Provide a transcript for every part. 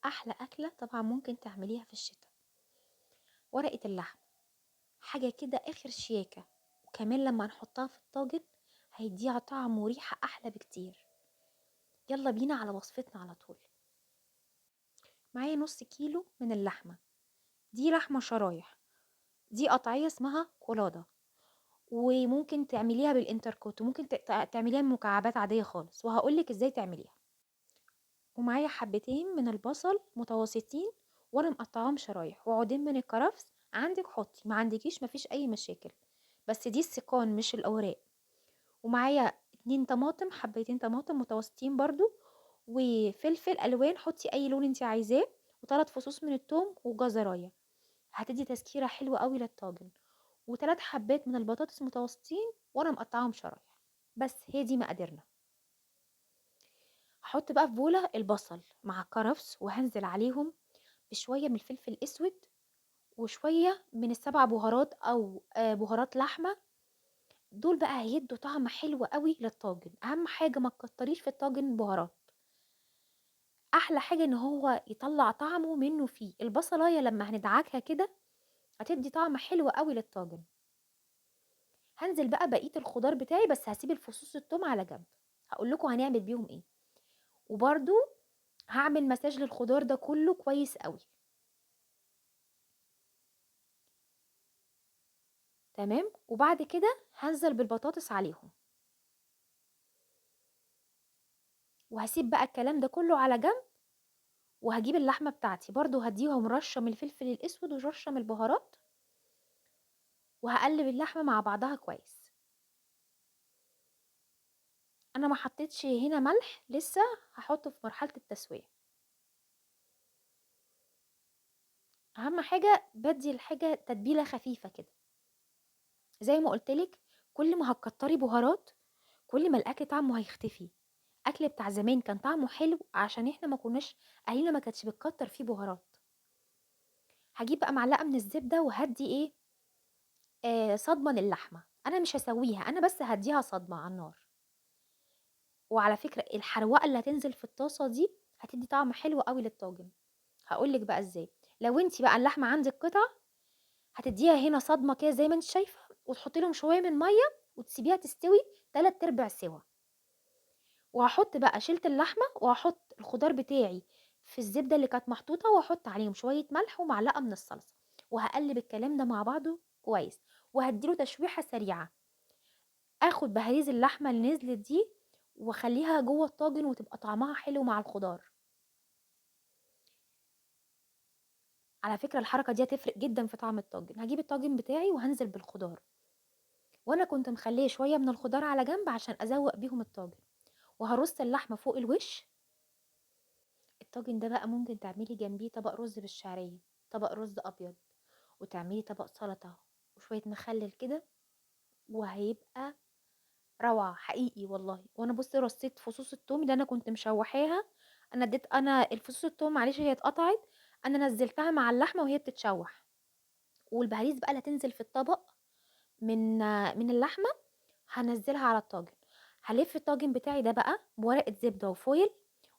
احلى اكله طبعا ممكن تعمليها في الشتاء، ورقه اللحم. حاجه كده اخر شياكه، وكمان لما نحطها في الطاجن هيديها طعم وريحه احلى بكتير. يلا بينا على وصفتنا على طول. معايا نص كيلو من اللحمه، دي لحمه شرايح، دي قطعيه اسمها كولاده، وممكن تعمليها بالانتركوت، وممكن تعمليها مكعبات عاديه خالص، وهقولك ازاي تعمليها. ومعايا حبتين من البصل متوسطين وانا مقطعاهم شرايح، وعودين من الكرفس، عندك حطي، ما عندكيش مفيش اي مشاكل، بس دي السيقان مش الاوراق. ومعايا 2 طماطم، حبيتين طماطم متوسطين برضو، وفلفل الوان حطي اي لون انت عايزاه، و3 فصوص من الثوم وجزرايه، هتدي تسكيره حلوه قوي للطاجن. و3 حبات من البطاطس متوسطين وانا مقطعاهم شرايح. بس هي دي مقاديرنا. هحط بقى في بوله البصل مع الكرفس، وهنزل عليهم بشويه من الفلفل الاسود، وشويه من ال7 بهارات او بهارات لحمه. دول بقى هيدوا طعم حلو قوي للطاجن. اهم حاجه ما تكتريش في الطاجن بهارات، احلى حاجه ان هو يطلع طعمه منه فيه. البصلايه لما هندعكها كده هتدي طعم حلو قوي للطاجن. هنزل بقى بقيه الخضار بتاعي، بس هسيب الفصوص التوم على جنب، هقول لكم هنعمل بيهم ايه. وبرده هعمل مساج للخضار ده كله كويس قوي. تمام. وبعد كده هنزل بالبطاطس عليهم، وهسيب بقى الكلام ده كله على جنب. وهجيب اللحمه بتاعتي برضو هديهم رشه من الفلفل الاسود ورشه من البهارات، وهقلب اللحمه مع بعضها كويس. انا ما حطيتش هنا ملح لسه، هحطه في مرحله التسويه. اهم حاجه بدي الحاجه تتبيله خفيفه كده. زي ما قلتلك، كل ما هتكتري بهارات كل ما الاكل طعمه هيختفي. اكل بتاع زمان كان طعمه حلو عشان احنا ما كناش، اهلنا ما كانتش بتكتر فيه بهارات. هجيب بقى معلقه من الزبده وهدي ايه، صدمه للحمه. انا مش هسويها، انا بس هديها صدمه على النار. وعلى فكره الحروقه اللي هتنزل في الطاسه دي هتدي طعم حلو قوي للطاجن. هقولك بقى ازاي. لو انت بقى اللحمه عندك قطع، هتديها هنا صدمه كده زي ما انت شايفه، وتحطي لهم شويه من ميه، وتسيبيها تستوي 3/4 سوا. وهحط بقى شيلت اللحمه، وهحط الخضار بتاعي في الزبده اللي كانت محطوطه، واحط عليهم شويه ملح ومعلقه من الصلصه، وهقلب الكلام ده مع بعضه كويس، وهديله تشويحه سريعه. اخد بهاريز اللحمه اللي نزلت دي واخليها جوه الطاجن، وتبقى طعمها حلو مع الخضار. على فكره الحركه دي هتفرق جدا في طعم الطاجن. هجيب الطاجن بتاعي وهنزل بالخضار، وانا كنت مخليه شويه من الخضار على جنب عشان ازوق بيهم الطاجن، وهرص اللحمه فوق الوش. الطاجن ده بقى ممكن تعملي جنبيه طبق رز بالشعريه، طبق رز ابيض، وتعملي طبق سلطه وشويه مخلل كده، وهيبقى روعه حقيقي والله. وانا بصي رصيت فصوص الثوم اللي انا كنت مشوحاها. انا الفصوص الثوم معلش هي اتقطعت، انا نزلتها مع اللحمه وهي بتتشوح. والبهاريز بقى اللي هتنزل في الطبق من اللحمه هنزلها على الطاجن. هلف الطاجن بتاعي ده بقى بورقه زبده وفويل،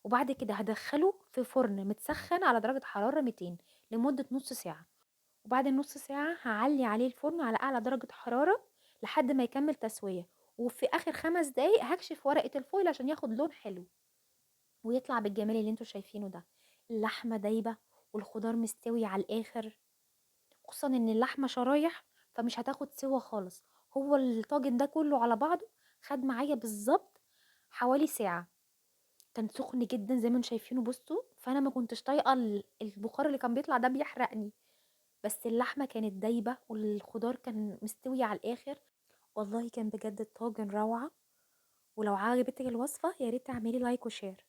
وبعد كده هدخله في فرن متسخن على درجه حراره 200 لمده نص ساعه. وبعد النص ساعه هعلي عليه الفرن على اعلى درجه حراره لحد ما يكمل تسويه. وفي اخر 5 دقايق هكشف ورقه الفويل عشان ياخد لون حلو، ويطلع بالجمال اللي انتوا شايفينه ده. اللحمه دايبه والخضار مستوي على الاخر، خصوصا ان اللحمه شرايح فمش هتاخد سوا خالص. هو الطاجن ده كله على بعضه خد معايا بالظبط حوالي ساعه. كان سخن جدا زي ما انتم شايفينه بصوا، فانا ما كنتش طايقه البخار اللي كان بيطلع ده بيحرقني. بس اللحمه كانت دايبه والخضار كان مستوي على الاخر. والله كان بجد الطاجن روعه. ولو عجبتك الوصفه يا ريت تعملي لايك وشير.